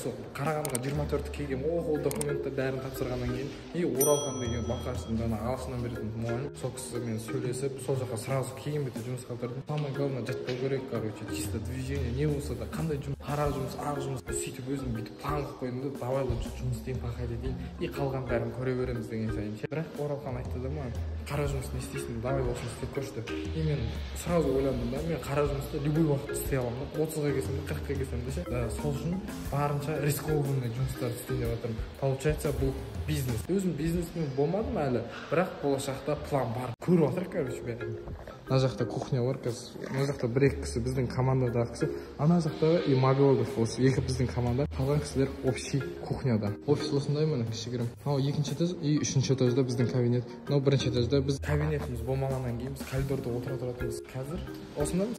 осы Қарағандыға 24 келген ол документті бәрін тапсырғаннан кейін и Оралхан деген Балқаштың жаңа ағылшыннан беретін мұғалім, сол кісімен сөйлесіп, сол жаққа сразу кейін бітіп жұмысқа тұрдым. Самое главное жатпау керек, короче, чисто движение, не болса да қандай жұмыс, қара жұмыс, ақ жұмыс, сөйтіп өзім бүйтіп план қылып қойдым да, давай лучше жұмыс істеймін пока дейін, и қалған бәрін көре береміз деген сайын. Бірақ Оралхан айтты да маған, қара жұмыс не істейсің, давай осыны істеп көрші деп. И мен сразу ойландым да, мен қара жұмысты любой уақыт істей аламын да, 30-ға келсем де 40-ға келсем де ше. Сол үшін барынша рискованный жұмыстарды істейін деп жатырмын. Получается, бұл бизнес. Өзім бизнесмен болмадым әлі, бірақ болашақта план бар. Көріп жатыр, короче, бәрін. Ана жақта кухня бар, қазір. Ана жақта бір-екі кісі біздің командадағы кісі, ана жақта и мобилограф осы екі біздің команда. Қалған кісілер общий кухняда. Офис осындай міне кішігірім. Мынау екінші этаж и үшінші этажда біздің кабинет. Мынау бірінші этажда біз кабинетіміз болмағаннан кейін біз коридорда отыра тұратынбыз. Қазір осындамыз.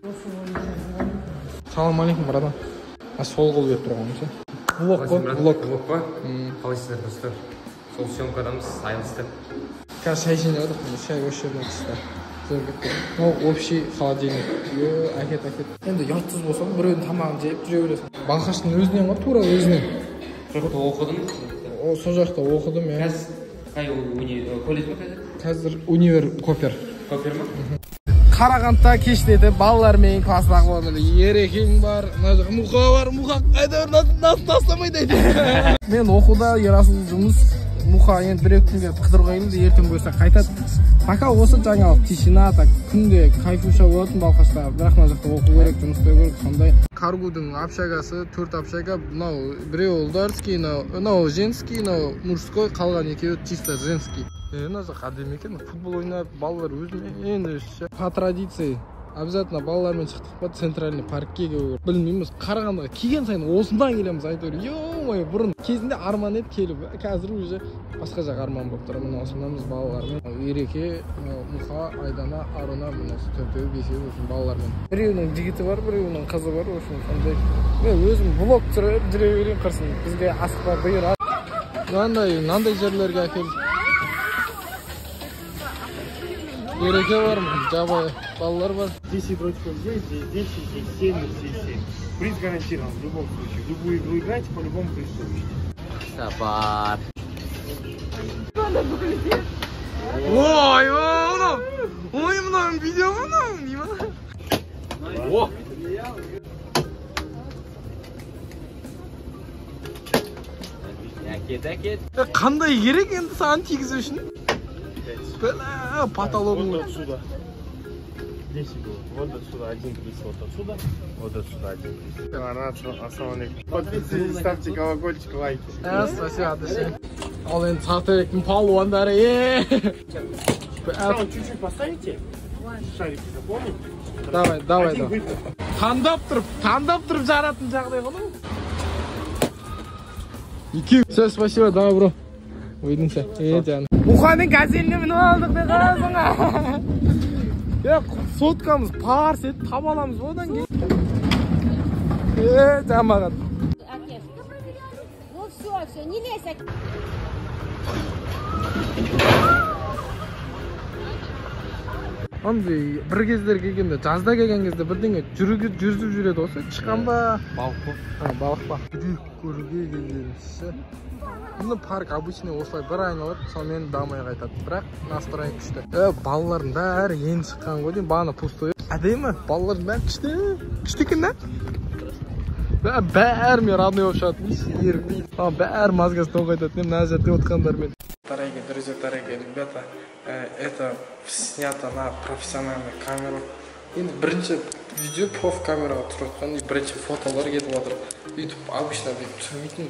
Салам алейкум, братан. Сол қол беріп тұрғанымыз, ше? Влог қой. Қалайсыздар достар? Сол съемкадамыз айылысты. Қазір шай ішейін деп отырмын, шай осы жерден түсті. Мынау общий холодильник. Әкет. Енді ұятсыз болсам, біреудің тамағын жеп жүре бересің. Балқаштың өзінен ғой, тура өзінен. Жақта оқыдым. Сол жақта оқыдым, иә. Қазір қай колледж ма қазір? Қазір универ Копер. Копер ма? Қарағандыда кештеді, балалармен класстағы болады. Ерекең бар, Мұқа бар, Мұқа қайда тастамайды дейді. Мен оқуда Ерасыл жұмыс, Мұқа енді бір-екі күнге қыдырға келді, ертең көрсе қайтады. Пока осы жаңалық тишина, так күнде кайфуша болатын Балқашта, бірақ мына жақта оқу керек, жұмыс істеу керек, сондай. Каргудың общагасы 4 общага, мынау біреу ұлдарский, мынау женский, мынау мужской, қалған екеуі чисто женский. Мына жақ әдемі екен, футбол ойнап, балалар өзімен енді по традиции обязательно балалармен шықтық па центральный паркке келу. Білмейміз, Қарағандыға келген сайын осындан келеміз айтыр. Ё-май, бұрын кезінде арман еді келіп, қазір уже басқа жақ арман болып тұр. Мына осындамыз балалармен. Ереке, Мұқа, Айдана, Аруна, мына төртеу, бесеу үшін балалармен. Біреуінің жігіті бар, біреуінің қызы бар, үшін сондай. Мен өзім блог жүре берейін қырсын. Бізге асықпа бұйыр. Мынандай жерлерге әкелді. Ереке бар ма? Жабай балалар бар. 10 игрочков здесь 10, здесь 7, здесь 7. Приз гарантирован в любом случае. В любую игру играете, по-любому приз получите. Сапар. Ой, мынау видео мынау, не ма? О! Әкет. Қандай керек енді саған тигізу үшін? Бля, потологу. Вот отсюда 10 было. Вот отсюда один приз, вот отсюда один приз. Ассаламалейкум. Подписывайтесь, ставьте колокольчик, лайки. Спасибо, Адаши. Ал енді Сақтыбектің палуандары. Чуть-чуть поставите. Шарики запомните. Давай. Таңдап тұрып жаратын жағдай ғой. Все, спасибо, давай, бро. Увидимся. Жаным. Мұқаның газеліне мініп алдық не қарасың. Соткамыз парс етіп таба аламыз одан кейін. Жамағат. Ну все, не лезь. Андай бір кездер келгенде, жазда келген кезде бірдеңе жүзіп жүреді осы, шыққан ба? Балық па? Балық па? Көруге келгенше. Бұны парк обычный осылай бір айналып, сонымен дамай қайтады. Бірақ настроение күшті. Балалардың бәрі енді шыққан ғой деймін, бағана пустой. Әдемі, балалардың бәрі күшті. Күшті екен да? Бәрі мен родной болып шығады. Бәрі мазгасын қайтады. Мына жерде отқандармен. Дорогие друзья, дорогие ребята, это снято на профессиональную камеру. Енді бірінші видео проф камераға түсіріп бірінші фотолар кетіп жатыр. YouTube обычно бүйтіп түсірмейтін.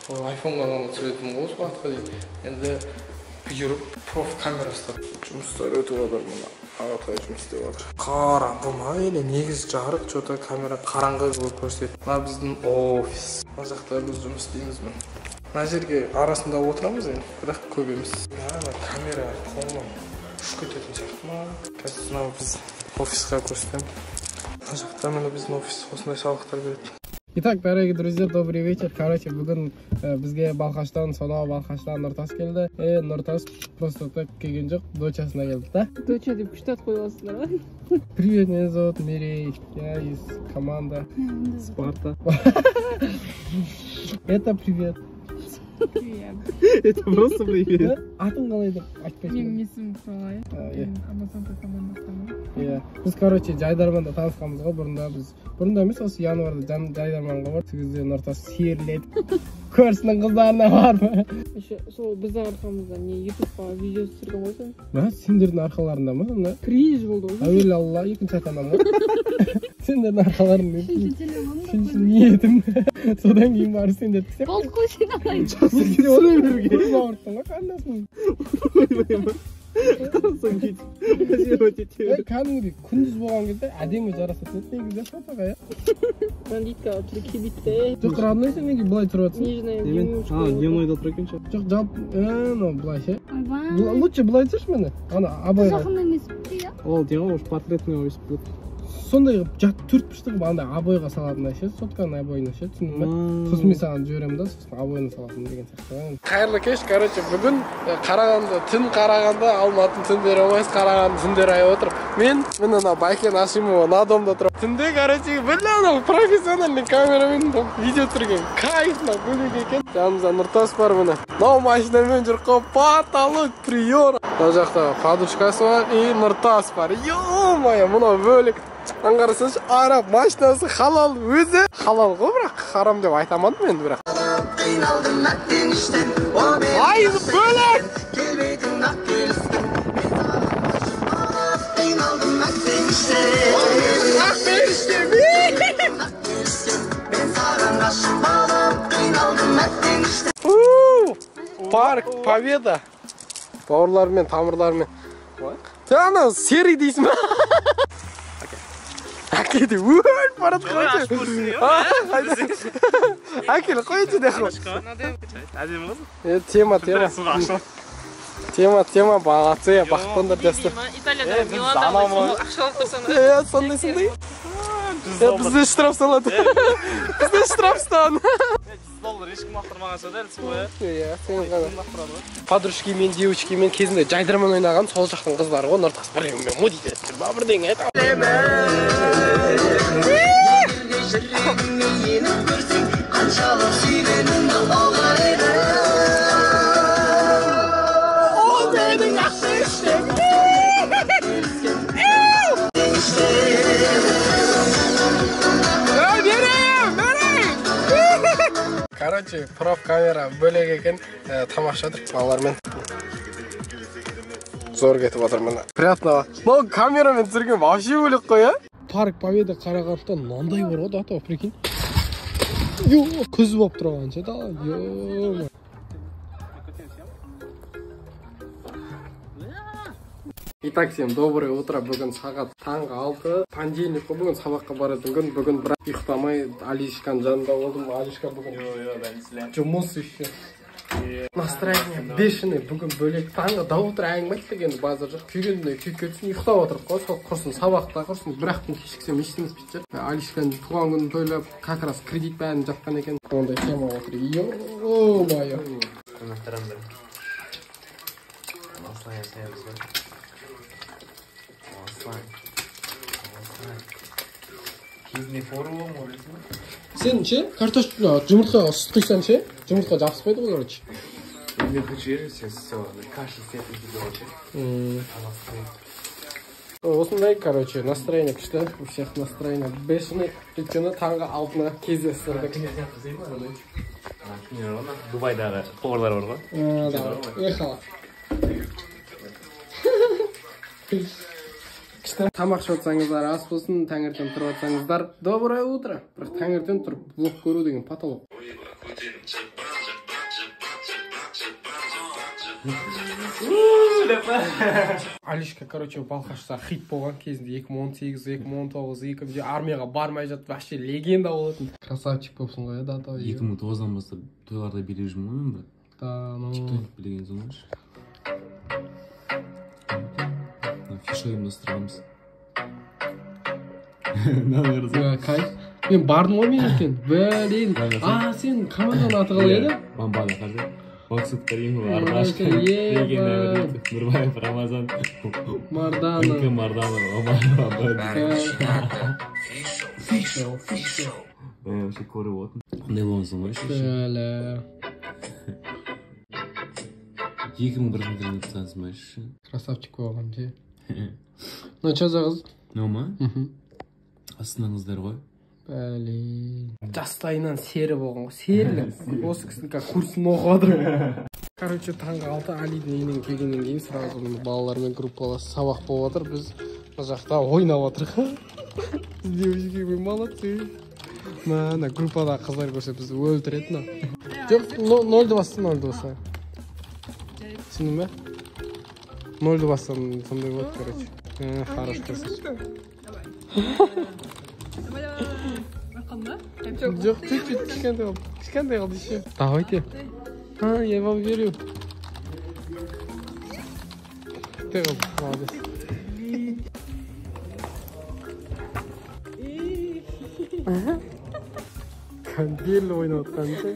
Айфонға ғана түсіретін ғой осы уақытқа дейін. Енді бұйырып проф камера ұстап жұмыстар өтіп жатыр. Мына ағатай жұмыс істеп жатыр. Қараңғы ма или негіз жарық, что-то камера қараңғы болып көрсетеді. Мына біздің офис. Мына жақта біз жұмыс істейміз. Мына жерге арасында отырамыз енді, бірақ көп емес. Мына камера қолынан ұшып кететін сияқты ма? Қазір мынау біз офисқа көрсетемін. Мына жақта міне біздің офис осындай сабақтар береді. Итак, дорогие друзья, добрый вечер. Короче, бүгін бізге Балқаштан, сонау Балқаштан Нұртас келді. Нұртас просто так келген жоқ, дочасына келді, да? Доча деп күштат қойыласыңдар, да? Привет, меня зовут Мирей. Я из команды Спарта. Это привет. Привет. Это просто привет. Атың қалай деп айтпайсың. Менің есімім Құралай. Амазонка командасынан. Иә. Біз, короче, Жайдарманда танысқанбыз ғой бұрында. Біз бұрында емес, осы январда Жайдарманға бардық. Сол кезде Нұртас серіледі. Көрсінің қыздарына бармы? Сол біздің арқамызда не ютубқа видео түсірген ғой сен? Ба, сендердің арқаларында ма сонда? Кринж болды ғой. Әуелі Алла, екінші атанам ғой. Сендердің арқаларында. Үшінші ниетім. Содан кейін барып сендер тістеп. Болды қой сен алайын. Оны беруге. Көзін ауырттың ғой, қандасың? Кәдімгідей күндіз болған кезде әдемі жарасады негізі фотоға, иә? Бандитка түрі келбетті. Жоқ, родной сен неге былай тұрып отырсың? Не знаю, емойда тұр екен ше. Жоқ, жауап, былай ше. Лучше былай тұршы мені. Ана абайға. Жақында емес пе, иә? Ол деген ол портретіне өсіп кетті. Сондай жат төрт пішті қылып андай абайға салатындай ше, сотканың абайына ше, түсіндің бе? Сосын мен саған жіберемін да, сосын абайына саласың деген сияқты. Қайырлы кеш, короче, бүгін Қарағанды, түн Қарағанды, Алматын түндері оңайсыз Қарағанды түндері ай отыр. Мен ана Байкен Ашимова надомда тұрып. Түнде, короче, білі анау профессиональный камерамен видео түрген. Кайфна бөлек екен. Жанымызда Нұртас бар міне. Мынау машинамен жүріп қойып, потолок приор. Мына жақта подружкасы бар и Нұртас бар. Ё-моё, мынау бөлек. Аңғарсаңшы, араб машинасы халал өзі. Халал ғой, бірақ харам деп айтамадым мен бірақ. Айыз бөлек! Парк Победа. Бауырлармен, тамырлармен. Ана серый дейсің ба? Әкелді, өліп барады қойшы. Әкелі қойшы де қой. Әдемі қыз? Тема бағасы, бақыттандар жасты. Италияда Миланда ақшалап тұрсана. Сондай. Бізде штраф салады. Бізде штрафстан. $100 ешкім мақтырмағанша дәл сол ғой. Иә, сен ғана. Подружки мен, девочки мен кезінде Жайдарман ойнаған сол жақтың қыздары ғой. Нұртас бірдеңе мо дейді. Ба бірдеңе айт. Короче, проф камера бөлек екен, тамақ жатыр балалармен. Зор кетіп отыр мына. Приятного. Мынау камерамен түсірген вообще бөлек қой, а? Парк Победа Қарағандыда мынандай бар ғой, да, прикинь. Күз болып тұрғанша да, ё-мо. Итак, всем доброе утро. Бүгін сағат таңғы 6. Понедельник қой, бүгін сабаққа баратын күн. Бүгін бірақ ұйықтамай Алишканың жанында болдым. Алишка бүгін жұмыс еще. Настроение бешеный. Бүгін бөлек. Таңғы да отыр әңгіме айттық енді базар жоқ. Күйгенде күйіп кетсін, ұйықтап отырып қой. Сол құрсын сабақта құрсын. Бірақ күн кешіксем ештеңе етпейді. Алишканың туған күнін тойлап, как раз кредит бәрін жатқан екен. Ондай тема отыр. Ё-моё. Кезінде форумы ойлайсың ба? Сен ше, картошка жұмыртқаға сүт құйсаң ше, жұмыртқа жабыспайды ғой, короче. Мен күшерім сен все, каша істетіп короче. Осындай, короче, настроение күшті, у всех настроение бешеный. Өйткені таңғы 6-на кездестірдік. Дубайдағы поварлар бар ғой? Ехала. Тамақ шотсаңыздар, ас болсын, таңертең тұрып атсаңыздар. Доброе утро. Бірақ таңертең тұрып блог көру деген потолок. Алишка, короче, Балқашта хит болған кезінде 2018-2019 армияға бармай жатып, вообще легенда болатын. Красавчик болсын ғой, да, 2009-дан бастап тойларда билеп жүрмін ғой мен бе? Тикток білеген соң ғой. Фиша ұйымдастырамыз. Кайф. Мен бардым ғой мен екен. Блин. Сен команданың аты қалай еді? Бамбада қазір. Максут Каримов, Ардаш, Нурбаев, Рамазан, Марданов. Марданов, вообще көріп отырмын. Қандай болмасың ғой? 2001 жылдың танысың ба? Красавчик болған же. Ну, что за қыз? Ма? Астынан қыздар ғой. Блин. Жастайынан сері болған ғой. Серілік. Осы кісінің курсын оқып отыр. Короче, таңғы 6 Алидің үйінен келгеннен кейін сразу балалармен группалас сабақ болып отыр. Біз бұл жақта ойнап отырық. Девочки, вы молодцы. Мына группада қыздар көрсе бізді өлтіреді. Жоқ, 0-ды бассын, 0-ды бассын. Түсіндің бе? 0-ды бассын, сондай болады, короче. Хорош красавчик. Жоқ, чуть-чуть кішкентай қалды еще. Давайте. Я вам верю. Ты молодец. Кәнделі ойнап отқанды.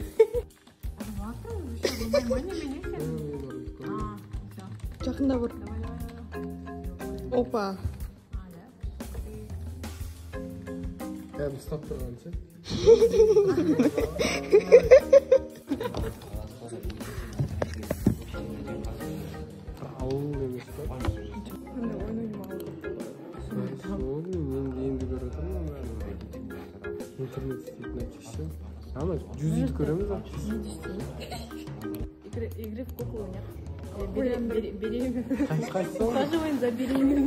Жақында бір. Опа. Кәдім ұстап тұрған ше. Ауыл емес па? Мен енді көріп отырмын. Интернет істейтін әкеші. Ана 100 көреміз ба? Игры в куклу нет. Беременна. Қайсы? Ухаживаем за беременными.